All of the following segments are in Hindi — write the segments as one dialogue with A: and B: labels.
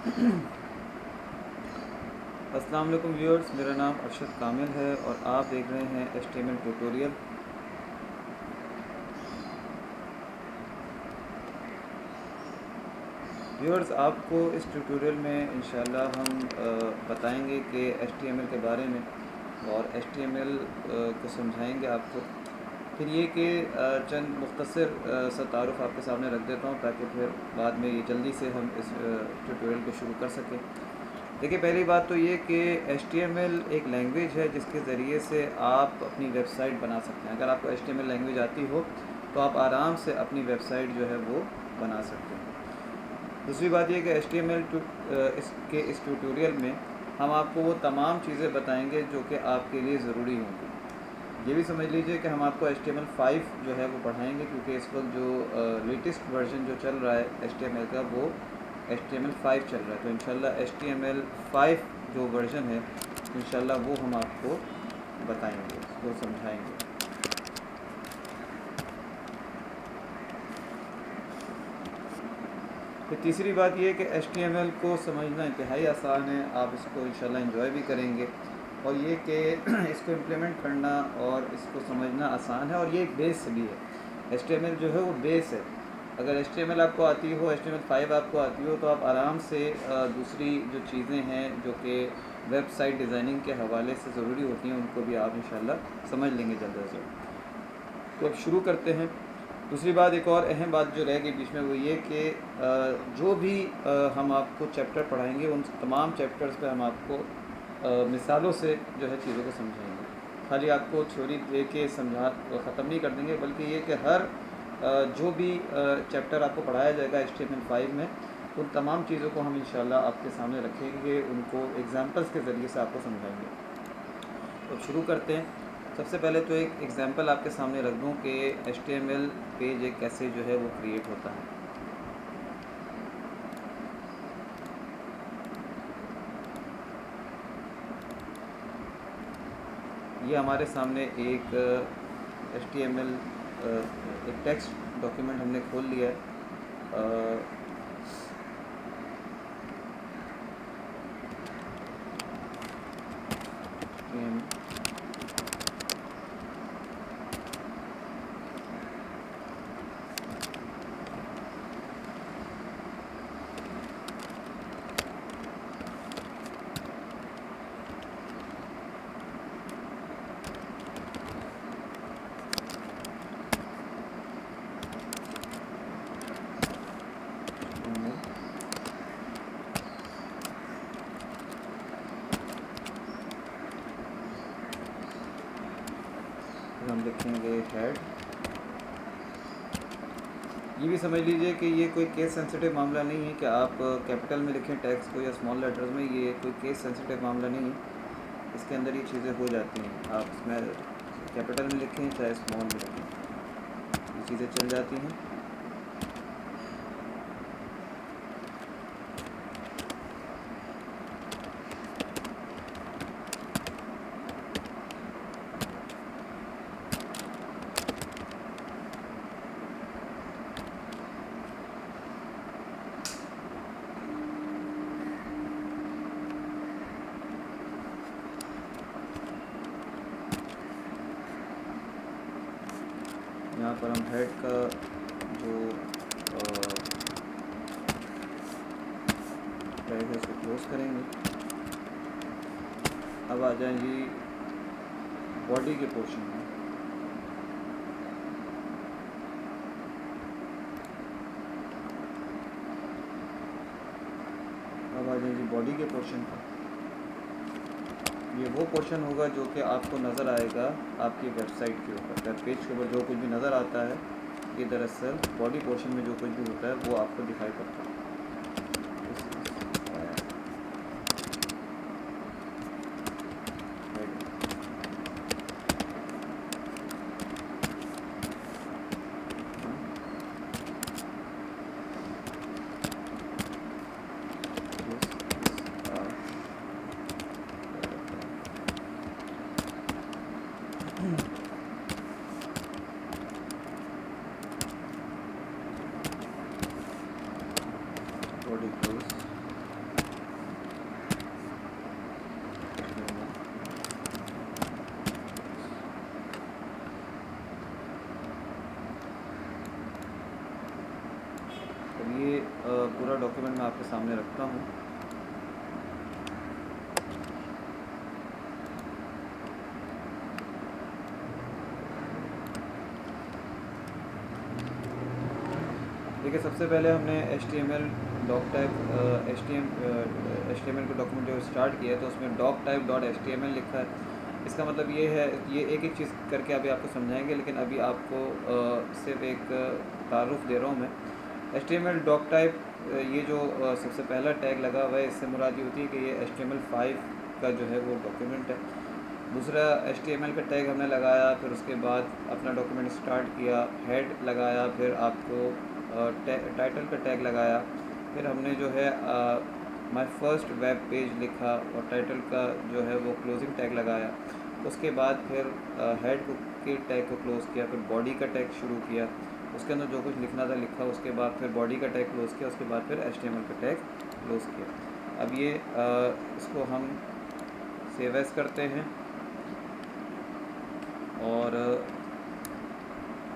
A: अस्सलाम वालेकुम व्यूअर्स, मेरा नाम अरशद कामिल है और आप देख रहे हैं HTML ट्यूटोरियल। व्यूअर्स, आपको इस ट्यूटोरियल में इंशाल्लाह हम बताएंगे कि HTML के बारे में और HTML को समझाएंगे आपको। फिर ये कि चंद मुख्तसर सा तारुफ़ आपके सामने रख देता हूँ ताकि फिर बाद में ये जल्दी से हम इस ट्यूटोरियल को शुरू कर सकें। देखिए, पहली बात तो ये कि HTML एक लैंग्वेज है जिसके ज़रिए से आप अपनी वेबसाइट बना सकते हैं। अगर आपको HTML लैंग्वेज आती हो तो आप आराम से अपनी वेबसाइट जो है वो बना सकते हैं। दूसरी बात यह कि HTML इस ट्यूटोरियल में हम आपको वो तमाम चीज़ें बताएंगे जो कि आपके लिए ज़रूरी होंगी। ये भी समझ लीजिए कि हम आपको HTML5 जो है वो पढ़ाएंगे, क्योंकि इस वक्त जो लेटेस्ट वर्जन जो चल रहा है HTML का वो HTML5 चल रहा है। तो इंशाल्लाह HTML5 जो वर्जन है इंशाल्लाह वो हम आपको बताएंगे, उसको समझाएंगे। फिर तीसरी बात ये कि HTML को समझना इंतहाई आसान है, आप इसको इंशाल्लाह एंजॉय भी करेंगे। और ये कि इसको इम्प्लीमेंट करना और इसको समझना आसान है, और ये एक बेस भी है। HTML जो है वो बेस है। अगर HTML आपको आती हो, HTML5 आपको आती हो, तो आप आराम से दूसरी जो चीज़ें हैं जो कि वेबसाइट डिज़ाइनिंग के हवाले से ज़रूरी होती हैं उनको भी आप इंशाल्लाह समझ लेंगे जल्द से जल्द। तो अब शुरू करते हैं। दूसरी बात, एक और अहम बात जो रह गई बीच में, वो ये कि जो भी हम आपको चैप्टर पढ़ाएंगे उन तमाम चैप्टर्स पे हम आपको मिसालों से जो है चीज़ों को समझाएंगे। खाली आपको थ्योरी दे के समझा ख़त्म नहीं कर देंगे, बल्कि ये कि हर जो भी चैप्टर आपको पढ़ाया जाएगा HTML5 में, उन तमाम चीज़ों को हम इंशाल्लाह आपके सामने रखेंगे, उनको एग्जांपल्स के ज़रिए से आपको समझाएंगे। तो शुरू करते हैं। सबसे पहले तो एक एग्जांपल आपके सामने रख दूं कि HTML पेज एक कैसे जो है वो क्रिएट होता है। ये हमारे सामने एक HTML एक टेक्स्ट डॉक्यूमेंट हमने खोल लिया है। हम लिखेंगे हेड। ये भी समझ लीजिए कि ये कोई केस सेंसिटिव मामला नहीं है कि आप कैपिटल में लिखें टेक्स्ट को या स्मॉल लेटर्स में। ये कोई केस सेंसिटिव मामला नहीं है, इसके अंदर ये चीज़ें हो जाती हैं। आप इसमें कैपिटल में लिखें चाहे स्मॉल में लिखें, ये चीज़ें चल जाती हैं। यहाँ पर हम हेड का जो टैग है उसको क्लोज करेंगे। अब आ जाएं जी बॉडी के पोर्शन में। अब आ जाएं जी बॉडी के पोर्शन पर। ये वो पोर्शन होगा जो कि आपको नज़र आएगा आपकी वेबसाइट के ऊपर, वेब पेज के ऊपर जो कुछ भी नज़र आता है, ये दरअसल बॉडी पोर्शन में जो कुछ भी होता है वो आपको दिखाई पड़ता है। मैं आपके सामने रखता हूँ। देखिए, सबसे पहले हमने HTML डॉक टाइप HTML का डॉक्यूमेंट जो स्टार्ट किया है तो उसमें doc type.html लिखा है। इसका मतलब ये है, ये एक एक चीज़ करके अभी आपको समझाएंगे, लेकिन अभी आपको सिर्फ एक तारुफ दे रहा हूँ मैं। HTML डॉक टाइप ये जो सबसे पहला टैग लगा हुआ है, इससे मुराद ये होती है कि ये HTML5 का जो है वो डॉक्यूमेंट है। दूसरा HTML का टैग हमने लगाया, फिर उसके बाद अपना डॉक्यूमेंट स्टार्ट किया, हेड लगाया, फिर आपको टाइटल का टैग लगाया, फिर हमने जो है माय फर्स्ट वेब पेज लिखा और टाइटल का जो है वो क्लोजिंग टैग लगाया। उसके बाद फिर हेड के टैग को क्लोज़ किया, फिर बॉडी का टैग शुरू किया, उसके अंदर जो कुछ लिखना था लिखा, उसके बाद फिर बॉडी का टैग क्लोज़ किया, उसके बाद फिर HTML का टैग क्लोज़ किया। अब ये इसको हम सेव एज़ करते हैं और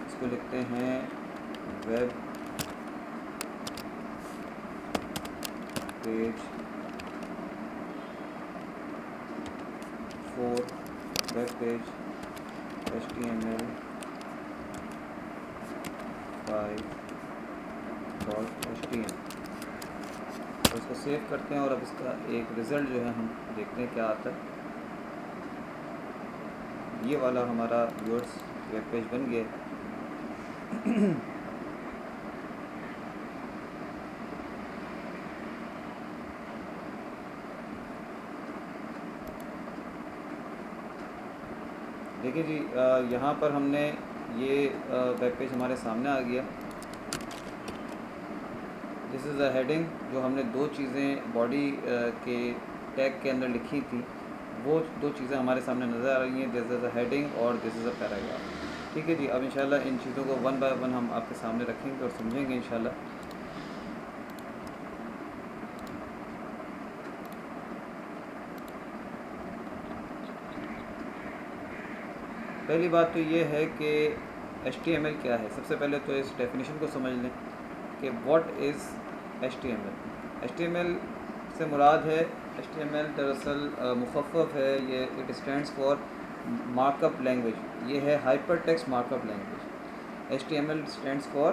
A: इसको लिखते हैं web page 4 web page HTML5 .html। तो इसको सेव करते हैं और अब इसका एक रिज़ल्ट जो है हम देखते हैं क्या आता है। ये वाला हमारा व्यूअर्स वेब पेज बन गया। देखिए जी, यहाँ पर हमने ये वेब पेज हमारे सामने आ गया। दिस इज़ अ हेडिंग, जो हमने दो चीज़ें बॉडी के टैग के अंदर लिखी थी, वो दो चीज़ें हमारे सामने नज़र आ रही हैं। दिस इज़ अ हेडिंग और दिस इज़ अ पैराग्राफ। ठीक है जी, अब इंशाल्लाह इन चीज़ों को वन बाय वन हम आपके सामने रखेंगे और समझेंगे इंशाल्लाह। पहली बात तो ये है कि HTML क्या है। सबसे पहले तो इस डेफिनेशन को समझ लें कि व्हाट इज़ HTML। HTML से मुराद है, HTML दरअसल मुखफ़फ़ है, ये it stands for markup language. ये है hyper text markup language. HTML stands for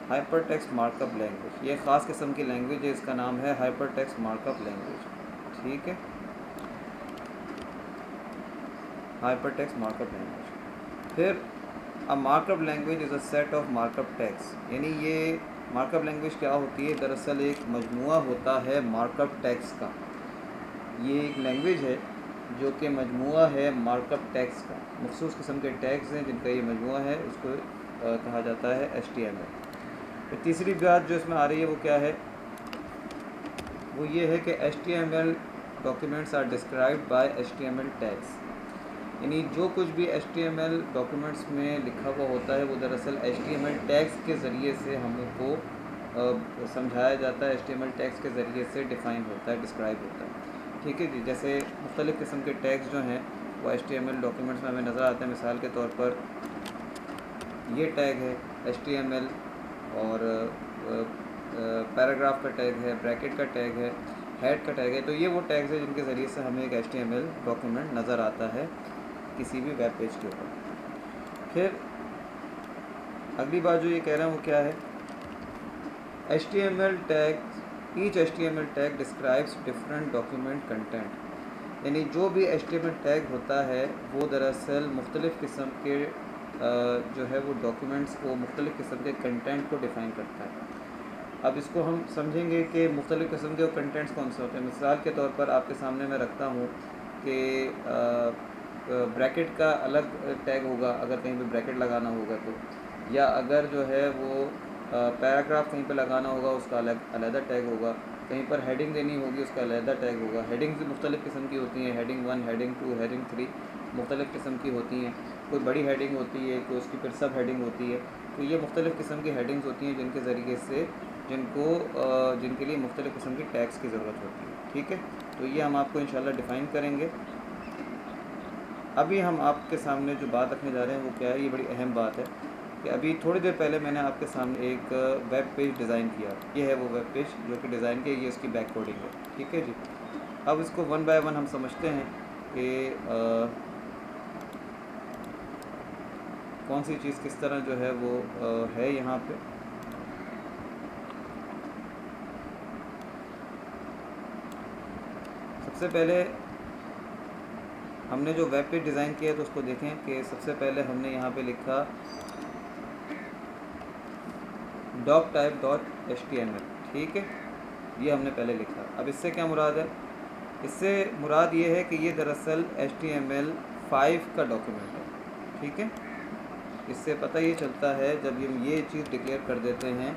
A: hyper text markup language. ये ख़ास किस्म की लैंग्वेज है, इसका नाम है हाइपर टेक्स्ट मार्कअप लैंग्वेज। ठीक है, हाइपर टेक्स्ट मार्कअप लैंग्वेज। फिर a markup language is a set of markup tags. यानी ये मार्कअप लैंग्वेज क्या होती है, दरअसल एक मजमुआ होता है मार्कअप टैग्स का। ये एक लैंग्वेज है जो कि मजमुआ है मार्कअप टैग्स का। मखसूस किस्म के टैग्स हैं जिनका ये मजमुआ है, उसको कहा जाता है HTML। फिर तीसरी बात जो इसमें आ रही है वो क्या है, वो ये है कि HTML documents are described by HTML tags. यानी जो कुछ भी HTML डॉक्यूमेंट्स में लिखा हुआ होता है वो दरअसल HTML टैग्स के ज़रिए से हमको समझाया जाता है, HTML टैग्स के ज़रिए से डिफ़ाइन होता है, डिस्क्राइब होता है। ठीक है जी, जैसे मुख्तलिफ़ किस्म के टैग्स जो हैं वो HTML डॉक्यूमेंट्स में हमें नज़र आते हैं। मिसाल के तौर पर ये टैग है HTML, और पैराग्राफ का टैग है, ब्रैकेट का टैग है, हेड का टैग है। तो ये वो टैग्स हैं जिनके ज़रिए से हमें एक HTML डॉक्यूमेंट नज़र आता है किसी भी वेब पेज के ऊपर। फिर अगली बात जो ये कह रहा हूँ वो क्या है, HTML tag each HTML tag describes different document content. यानी जो भी HTML टैग होता है वो दरअसल मुख्तलिफ़ किस्म के जो है वो डॉक्यूमेंट्स को, मुख्तलिफ़ किस्म के कंटेंट को डिफ़ाइन करता है। अब इसको हम समझेंगे कि मुख्तलिफ़ किस्म के कंटेंट्स कौन से होते हैं। मिसाल के तौर पर आपके सामने मैं रखता हूँ कि ब्रैकेट का अलग टैग होगा अगर कहीं पे ब्रैकेट लगाना होगा तो, या अगर जो है वो पैराग्राफ कहीं पे लगाना होगा उसका अलग टैग होगा, कहीं पर हेडिंग देनी होगी उसका अलग टैग होगा। हेडिंग्स मुख्तलिफ़ किस्म की होती हैं, हेडिंग 1, हेडिंग 2, हेडिंग 3 मुख्तलिफ़ किस्म की होती हैं। कोई बड़ी हेडिंग होती है, कोई उसकी फिर सब हेडिंग होती है। तो ये मुख्तलिफ़ किस्म की हेडिंग्स होती हैं जिनके ज़रिए से जिनके लिए मुख्तलिफ़ किस्म की टैग्स की ज़रूरत होती है। ठीक है, तो ये हम आपको इंशाल्लाह डिफ़ाइन करेंगे। अभी हम आपके सामने जो बात रखने जा रहे हैं वो क्या है, ये बड़ी अहम बात है। कि अभी थोड़ी देर पहले मैंने आपके सामने एक वेब पेज डिज़ाइन किया। ये है वो वेब पेज जो कि डिज़ाइन किया, ये इसकी बैक कोडिंग है। ठीक है जी। अब इसको वन बाय वन हम समझते हैं कि कौन सी चीज़ किस तरह जो है वो है यहाँ पे। सबसे पहले हमने जो वेब पेज डिज़ाइन किया तो उसको देखें कि सबसे पहले हमने यहाँ पे लिखा doctype.html। ठीक है, ये हमने पहले लिखा। अब इससे क्या मुराद है? इससे मुराद ये है कि ये दरअसल HTML5 का डॉक्यूमेंट है। ठीक है, इससे पता ये चलता है जब हम ये चीज़ डिक्लेयर कर देते हैं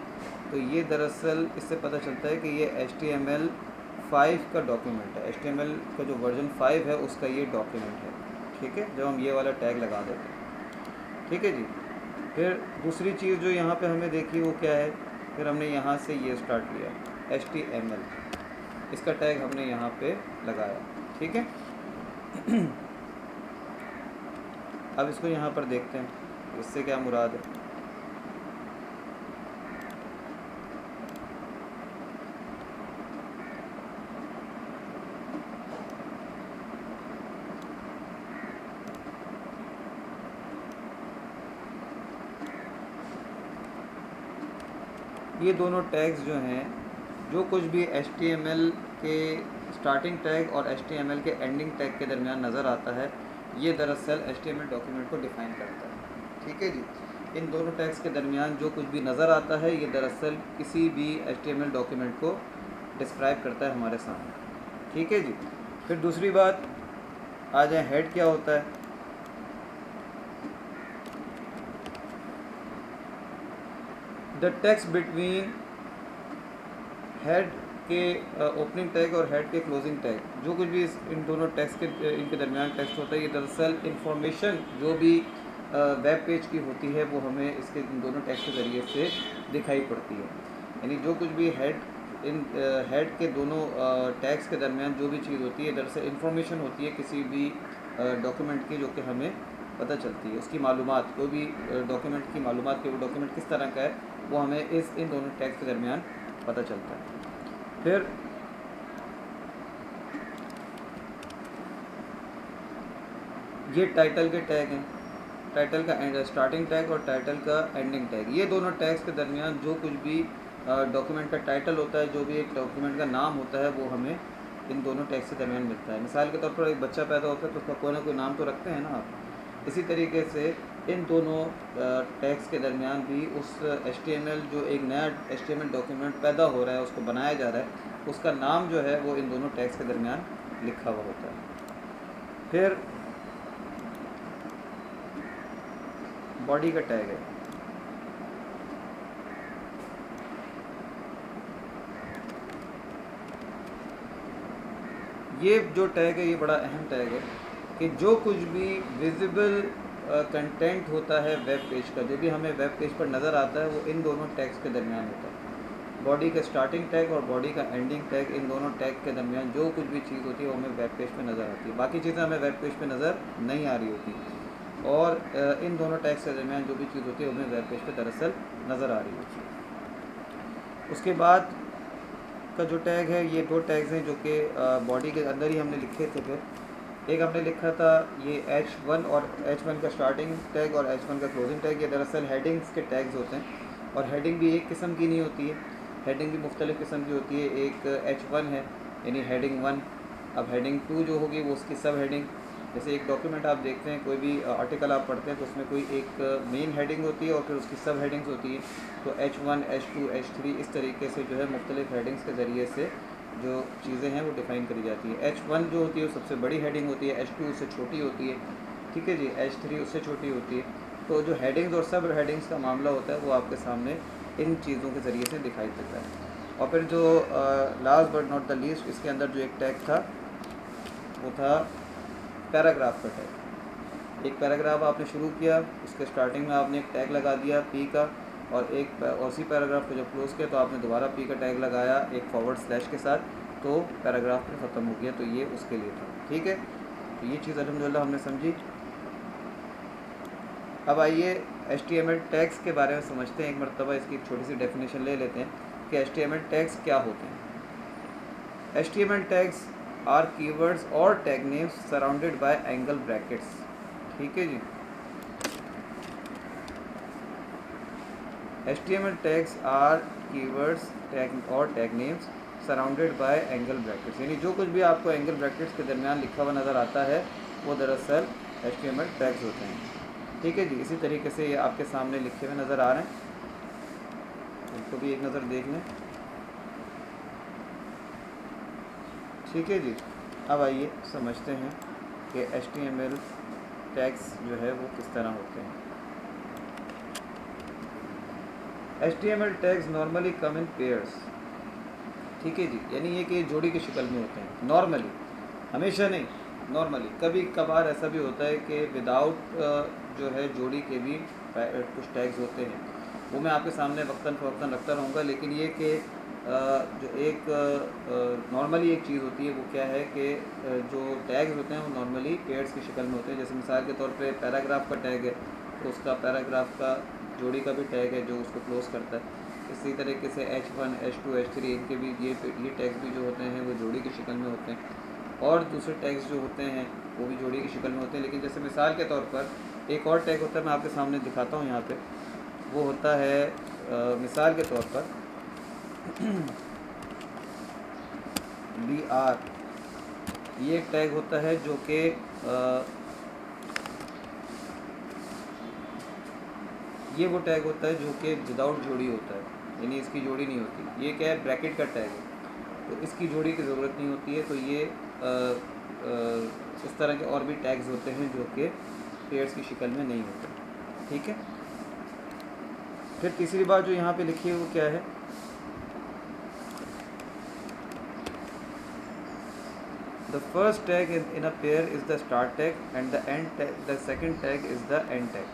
A: तो ये दरअसल इससे पता चलता है कि ये HTML5 का डॉक्यूमेंट है। HTML का जो वर्जन 5 है उसका ये डॉक्यूमेंट है। ठीक है, जब हम ये वाला टैग लगा देते हैं। ठीक है जी। फिर दूसरी चीज़ जो यहाँ पे हमें देखी वो क्या है, फिर हमने यहाँ से ये स्टार्ट किया HTML, इसका टैग हमने यहाँ पे लगाया। ठीक है, अब इसको यहाँ पर देखते हैं इससे क्या मुराद है। ये दोनों टैग्स जो हैं, जो कुछ भी HTML के स्टार्टिंग टैग और HTML के एंडिंग टैग के दरमियान नज़र आता है, ये दरअसल HTML डॉक्यूमेंट को डिफ़ाइन करता है। ठीक है जी। इन दोनों टैग्स के दरमियान जो कुछ भी नज़र आता है ये दरअसल किसी भी HTML डॉक्यूमेंट को डिस्क्राइब करता है हमारे सामने। ठीक है जी। फिर दूसरी बात आ जाए, हेड क्या होता है? द टेक्स्ट बिटवीन हेड के ओपनिंग टैग और हेड के क्लोजिंग टैग, जो कुछ भी इन दोनों टैग्स के इनके दरमियान टेक्स्ट होता है, ये दरअसल इंफॉर्मेशन जो भी वेब पेज की होती है वो हमें इसके इन दोनों टैग्स के ज़रिए से दिखाई पड़ती है। यानी जो कुछ भी हेड के दोनों टैग्स के दरमियान जो भी चीज़ होती है दरअसल इंफॉर्मेशन होती है किसी भी डॉक्यूमेंट की, जो कि हमें पता चलती है। उसकी मालूमात, कोई भी डॉक्यूमेंट की मालूमात कि वो डॉक्यूमेंट किस तरह का है, वो हमें इन दोनों टैग्स के दरमियान पता चलता है। फिर ये टाइटल के टैग हैं, टाइटल का स्टार्टिंग टैग और टाइटल का एंडिंग टैग। ये दोनों टैग्स के दरमियान जो कुछ भी डॉक्यूमेंट का टाइटल होता है, जो भी एक डॉक्यूमेंट का नाम होता है, वो हमें इन दोनों टैग्स के दरमियान मिलता है। मिसाल के तौर पर एक बच्चा पैदा होता है तो उसका कोई ना कोई नाम तो रखते हैं ना आप। इसी तरीके से इन दोनों टैग्स के दरमियान भी उस HTML जो एक नया HTML डॉक्यूमेंट पैदा हो रहा है, उसको बनाया जा रहा है, उसका नाम जो है वो इन दोनों टैग्स के दरमियान लिखा हुआ होता है। फिर बॉडी का टैग है। ये जो टैग है ये बड़ा अहम टैग है कि जो कुछ भी विजिबल कंटेंट होता है वेब पेज का, जो भी हमें वेब पेज पर नज़र आता है, वो इन दोनों टैग्स के दरमियान होता है। बॉडी का स्टार्टिंग टैग और बॉडी का एंडिंग टैग, इन दोनों टैग के दरमियान जो कुछ भी चीज़ होती है वो हमें वेब पेज पे नज़र आती है। बाकी चीज़ें हमें वेब पेज पे नज़र नहीं आ रही होती, और इन दोनों टैग्स के दरमियान जो भी चीज़ होती है वो हमें वेब पेज पे दरअसल नज़र आ रही होती है। उसके बाद का जो टैग है, ये दो टैग्स हैं जो कि बॉडी के अंदर ही हमने लिखे थे। फिर एक हमने लिखा था ये H1 और H1 का स्टार्टिंग टैग और H1 का क्लोजिंग टैग। ये दरअसल हेडिंग्स के टैग्स होते हैं, और हेडिंग भी एक किस्म की नहीं होती है, हेडिंग भी मुख्तलिफ़ किस्म की होती है। एक H1 है यानी हेडिंग 1। अब हेडिंग 2 जो होगी वो उसकी सब हेडिंग। जैसे एक डॉक्यूमेंट आप देखते हैं, कोई भी आर्टिकल आप पढ़ते हैं तो उसमें कोई एक मेन हेडिंग होती है और फिर उसकी सब हेडिंग्स होती हैं। तो H1, H2, H3 इस तरीके से जो है मुख्तलिफ हेडिंग्स के ज़रिए से जो चीज़ें हैं वो डिफ़ाइन करी जाती है। H1 जो होती है वो सबसे बड़ी हेडिंग होती है, H2 उससे छोटी होती है, ठीक है जी, H3 उससे छोटी होती है। तो जो हेडिंग्स और सब हेडिंग्स का मामला होता है वो आपके सामने इन चीज़ों के ज़रिए से दिखाई देता है। और फिर जो last but not the least, इसके अंदर जो एक टैग था वो था पैराग्राफ का टैग। एक पैराग्राफ आपने शुरू किया, उसके स्टार्टिंग में आपने एक टैग लगा दिया P का, और उसी पैराग्राफ को जब क्लोज़ किया तो आपने दोबारा P का टैग लगाया एक फॉरवर्ड स्लैश के साथ, तो पैराग्राफ पे ख़त्म हो गया। तो ये उसके लिए था, ठीक है। तो ये चीज़ अल्हम्दुलिल्लाह हमने समझी। अब आइए HTML टैग्स के बारे में समझते हैं। एक मरतबा इसकी एक छोटी सी डेफिनेशन ले लेते हैं कि HTML टैग्स क्या होते हैं। HTML टैग्स आर कीवर्ड्स और tag names surrounded by angle brackets. ठीक है जी। HTML tags are keywords tag और tag names surrounded by angle brackets, यानी जो कुछ भी आपको एंगल ब्रैकेट्स के दरमियान लिखा हुआ नज़र आता है वो दरअसल HTML टैग्स होते हैं। ठीक है जी। इसी तरीके से ये आपके सामने लिखे हुए नज़र आ रहे हैं, इनको भी एक नज़र देख लें। ठीक है जी। अब आइए समझते हैं कि HTML टैग्स जो है वो किस तरह होते हैं। HTML टैग्स नॉर्मली कम इन पेयर्स। ठीक है जी, यानी ये कि जोड़ी की शक्ल में होते हैं नॉर्मली, हमेशा नहीं, नॉर्मली। कभी कभार ऐसा भी होता है कि विदाउट जो है जोड़ी के भी कुछ टैग्स होते हैं, वो मैं आपके सामने वक्तन फ़वक्तन रखता रहूँगा। लेकिन ये कि जो एक नॉर्मली एक चीज़ होती है वो क्या है कि जो टैग्स होते हैं वो नॉर्मली पेयर्स की शक्ल में होते हैं। जैसे मिसाल के तौर पे पैराग्राफ का टैग है तो उसका पैराग्राफ का जोड़ी का भी टैग है जो उसको क्लोज़ करता है। इसी तरीके से H1, H2, H3 इनके भी ये टैग्स भी जो होते हैं वो जोड़ी की शक्ल में होते हैं, और दूसरे टैग्स जो होते हैं वो भी जोड़ी की शक्ल में होते हैं। लेकिन जैसे मिसाल के तौर पर एक और टैग होता है, मैं आपके सामने दिखाता हूँ यहाँ पे। वो होता है मिसाल के तौर पर BR, ये एक टैग होता है जो कि ये वो टैग होता है जो कि विदाउट जोड़ी होता है, यानी इसकी जोड़ी नहीं होती। ये क्या है, ब्रैकेट का टैग है तो इसकी जोड़ी की ज़रूरत नहीं होती है। तो ये इस तरह के और भी टैग्स होते हैं जो कि पेयर्स की शक्ल में नहीं होते। ठीक है। फिर तीसरी बात जो यहाँ पे लिखी है वो क्या है, the first tag in a pair is the start tag and the end tag, the second tag is the end tag.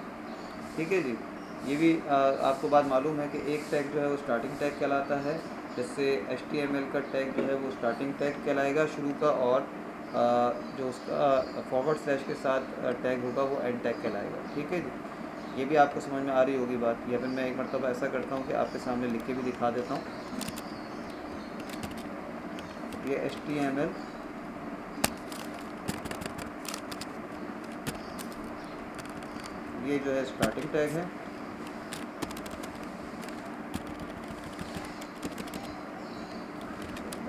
A: ठीक है जी। ये भी आपको बात मालूम है कि एक टैग जो है वो स्टार्टिंग टैग कहलाता है। जैसे HTML का टैग जो है वो स्टार्टिंग टैग कहलाएगा शुरू का, और जो उसका फॉरवर्ड स्लैश के साथ टैग होगा वो एंड टैग कहलाएगा। ठीक है जी। ये भी आपको समझ में आ रही होगी बात। या फिर मैं एक मरतबा ऐसा करता हूँ कि आपके सामने लिख के भी दिखा देता हूँ। ये HTML ये जो है स्टार्टिंग टैग है,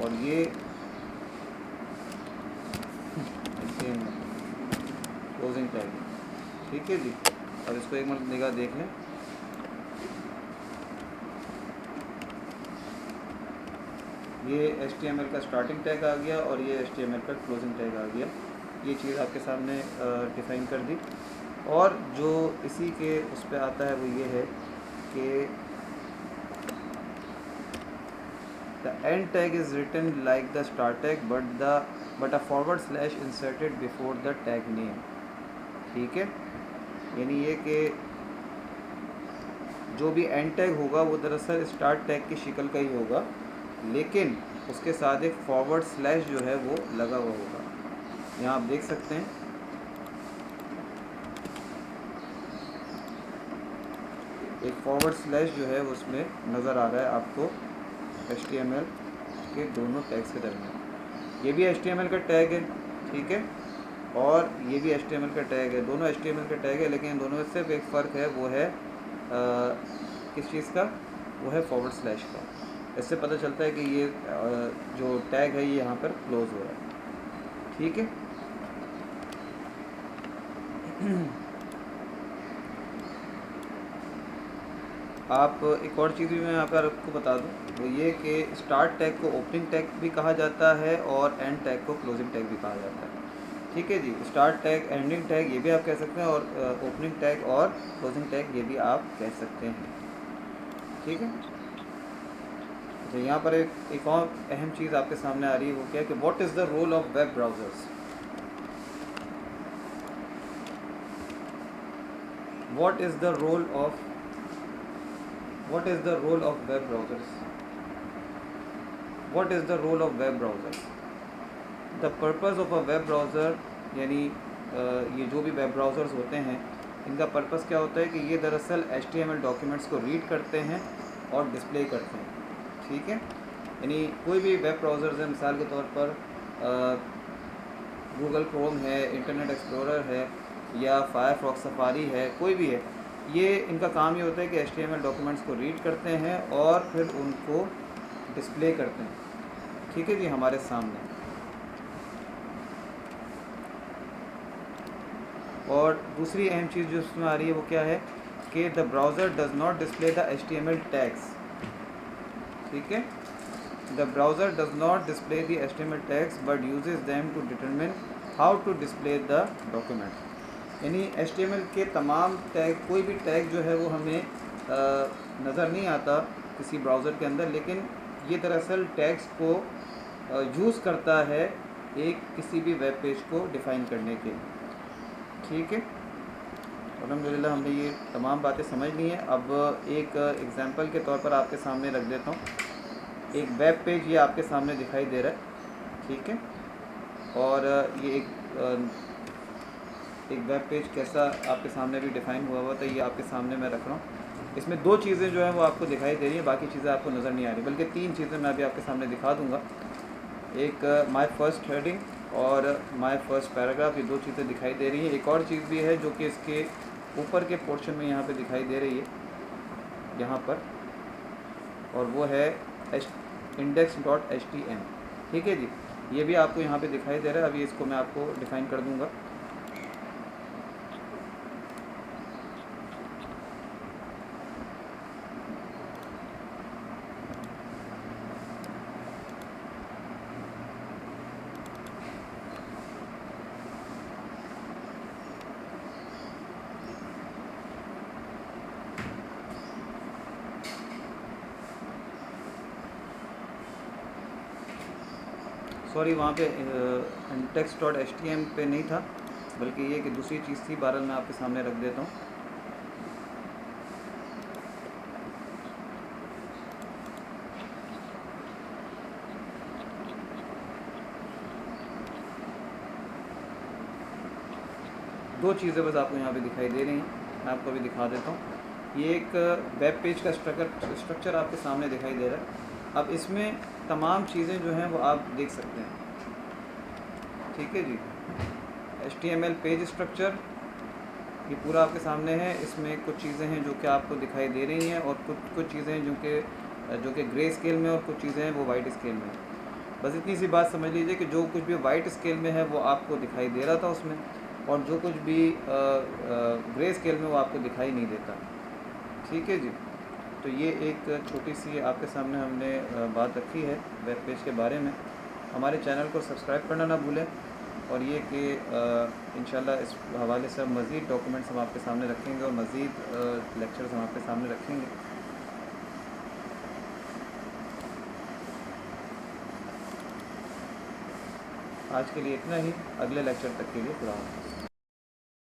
A: और ये क्लोजिंग टैग है। ठीक है जी। अब इसको एक मिनट निगाह देख लें। ये HTML का स्टार्टिंग टैग आ गया और ये HTML का क्लोजिंग टैग आ गया। ये चीज़ आपके सामने डिफ़ाइन कर दी। और जो इसी के उस पर आता है वो ये है कि the end tag is written like the start tag but a forward slash inserted before the tag name. ठीक है। यानी ये कि जो भी एंड टैग होगा वो दरअसल स्टार्ट टैग की शक्ल का ही होगा, लेकिन उसके साथ एक फॉरवर्ड स्लैश जो है वो लगा हुआ होगा। यहाँ आप देख सकते हैं एक फॉरवर्ड स्लैश जो है उसमें नज़र आ रहा है आपको HTML के दोनों टैग्स के दरमियान। ये भी HTML का टैग है, ठीक है, और ये भी HTML का टैग है। दोनों HTML का टैग है, लेकिन दोनों में सिर्फ एक फ़र्क है, वो है किस चीज़ का, वो है फॉरवर्ड स्लैश का। इससे पता चलता है कि ये जो टैग है ये यहाँ पर क्लोज़ हो रहा है। ठीक है। आप एक और चीज़ भी मैं यहाँ पर आपको बता दूँ, वो ये कि स्टार्ट टैग को ओपनिंग टैग भी कहा जाता है और एंड टैग को क्लोजिंग टैग भी कहा जाता है। ठीक है जी। स्टार्ट टैग, एंडिंग टैग ये भी आप कह सकते हैं, और ओपनिंग टैग और क्लोजिंग टैग ये भी आप कह सकते हैं। ठीक है। तो यहाँ पर एक और अहम चीज़ आपके सामने आ रही है, वो क्या है कि what is the role of web browsers. What is the role of web browsers? What is the role of web browsers? The purpose of a web browser, यानी ये जो भी वेब ब्राउज़र्स होते हैं इनका पर्पस क्या होता है कि ये दरअसल HTML डॉक्यूमेंट्स को रीड करते हैं और डिस्प्ले करते हैं, ठीक है। यानी कोई भी वेब ब्राउज़र्स है, मिसाल के तौर पर गूगल क्रोम है, इंटरनेट एक्सप्लोरर है, या फायरफॉक्स सफारी है, कोई भी है, ये इनका काम ये होता है कि HTML डॉक्यूमेंट्स को रीड करते हैं और फिर उनको डिस्प्ले करते हैं, ठीक है जी, हमारे सामने। और दूसरी अहम चीज़ जो उसमें आ रही है वो क्या है कि the browser does not display the HTML tags, ठीक है। The browser does not display the HTML tags but uses them to determine how to display the document. यानी HTML के तमाम टैग, कोई भी टैग जो है वो हमें नज़र नहीं आता किसी ब्राउज़र के अंदर, लेकिन ये दरअसल टैग्स को यूज़ करता है एक किसी भी वेब पेज को डिफ़ाइन करने के, ठीक है। अल्हम्दुलिल्लाह हमने ये तमाम बातें समझ ली हैं। अब एक एग्ज़ाम्पल के तौर पर आपके सामने रख देता हूँ। एक वेब पेज ये आपके सामने दिखाई दे रहा है, ठीक है। और ये एक वेब पेज कैसा आपके सामने भी डिफ़ाइन हुआ हुआ था, ये आपके सामने मैं रख रहा हूँ। इसमें दो चीज़ें जो हैं वो आपको दिखाई दे रही हैं, बाकी चीज़ें आपको नज़र नहीं आ रही, बल्कि तीन चीज़ें मैं अभी आपके सामने दिखा दूँगा। एक माय फर्स्ट हेडिंग और माय फर्स्ट पैराग्राफ, ये दो चीज़ें दिखाई दे रही हैं। एक और चीज़ भी है जो कि इसके ऊपर के पोर्शन में यहाँ पे दिखाई दे रही है, यहाँ पर, और वो है index.html, ठीक है जी। ये भी आपको यहाँ पे दिखाई दे रहा है। अभी इसको मैं आपको डिफ़ाइन कर दूँगा। सॉरी, वहाँ पे index.html पे नहीं था, बल्कि ये कि दूसरी चीज़ थी। बहरहाल मैं आपके सामने रख देता हूँ। दो चीज़ें बस आपको यहाँ पे दिखाई दे रही हैं, मैं आपको अभी दिखा देता हूँ। ये एक वेब पेज का स्ट्रक्चर आपके सामने दिखाई दे रहा है। अब इसमें तमाम चीज़ें जो हैं वो आप देख सकते हैं, ठीक है जी। HTML पेज स्ट्रक्चर ये पूरा आपके सामने है। इसमें कुछ चीज़ें हैं जो कि आपको दिखाई दे रही हैं, और कुछ चीज़ें हैं जो कि ग्रे स्केल में, और कुछ चीज़ें हैं वो वाइट स्केल में। बस इतनी सी बात समझ लीजिए कि जो कुछ भी वाइट स्केल में है वो आपको दिखाई दे रहा था उसमें, और जो कुछ भी ग्रे स्केल में वो आपको दिखाई नहीं देता, ठीक है जी। तो ये एक छोटी सी आपके सामने हमने बात रखी है वेब पेज के बारे में। हमारे चैनल को सब्सक्राइब करना ना भूलें, और ये कि इंशाल्लाह इस हवाले से मज़ीद डॉक्यूमेंट्स हम आपके सामने रखेंगे और मज़ीद लेक्चर्स हम आपके सामने रखेंगे। आज के लिए इतना ही। अगले लेक्चर तक के लिए खुदा हाफ़िज़।